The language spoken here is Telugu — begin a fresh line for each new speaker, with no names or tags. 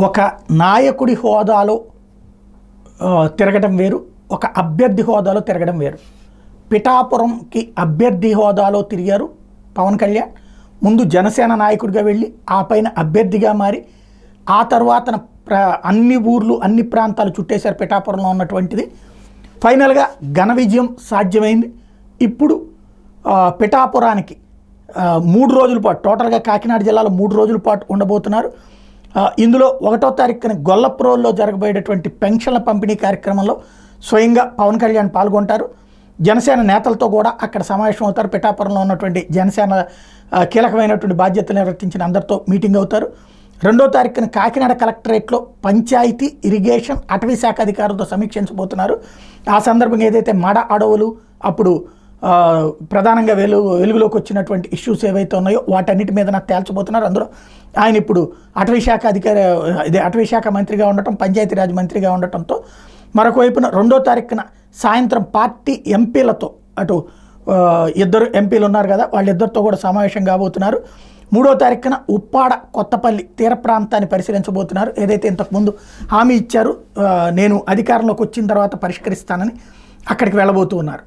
ఒక నాయకుడి హోదాలో తిరగడం వేరు, ఒక అభ్యర్థి హోదాలో తిరగడం వేరు. పిఠాపురంకి అభ్యర్థి హోదాలో తిరిగారు పవన్ కళ్యాణ్. ముందు జనసేన నాయకుడిగా వెళ్ళి ఆ పైన అభ్యర్థిగా మారి ఆ తర్వాతన అన్ని ఊర్లు అన్ని ప్రాంతాలు చుట్టేశారు పిఠాపురంలో ఉన్నటువంటిది. ఫైనల్గా ఘన విజయం సాధ్యమైంది. ఇప్పుడు పిఠాపురానికి 3 రోజుల పాటు, టోటల్గా కాకినాడ జిల్లాలో 3 రోజుల పాటు ఉండబోతున్నారు. ఇందులో 1వ తారీఖున గొల్లప్రోల్లో జరగబోయేటటువంటి పెన్షన్ల పంపిణీ కార్యక్రమంలో స్వయంగా పవన్ కళ్యాణ్ పాల్గొంటారు. జనసేన నేతలతో కూడా అక్కడ సమావేశం అవుతారు. పిఠాపురంలో ఉన్నటువంటి జనసేన కీలకమైనటువంటి బాధ్యతలు నిర్వర్తించిన అందరితో మీటింగ్ అవుతారు. 2వ తారీఖున కాకినాడ కలెక్టరేట్లో పంచాయతీ, ఇరిగేషన్, అటవీ శాఖ అధికారులతో సమీక్షించబోతున్నారు. ఆ సందర్భంగా ఏదైతే మడ అడవులు అప్పుడు ప్రధానంగా వెలుగులోకి వచ్చినటువంటి ఇష్యూస్ ఏవైతే ఉన్నాయో వాటన్నిటి మీద తేల్చబోతున్నారు. అందులో ఆయన ఇప్పుడు అటవీ శాఖ అటవీ శాఖ మంత్రిగా ఉండటం, పంచాయతీరాజ్ మంత్రిగా ఉండటంతో మరొక వైపున 2వ తారీఖున సాయంత్రం పార్టీ ఎంపీలతో, అటు 2 ఎంపీలు ఉన్నారు కదా, వాళ్ళిద్దరితో కూడా సమావేశం కాబోతున్నారు. 3వ తారీఖున ఉప్పాడ, కొత్తపల్లి తీర ప్రాంతాన్ని పరిశీలించబోతున్నారు. ఏదైతే ఇంతకుముందు హామీ ఇచ్చారు, నేను అధికారంలోకి వచ్చిన తర్వాత పరిష్కరిస్తానని, అక్కడికి వెళ్ళబోతూ ఉన్నారు.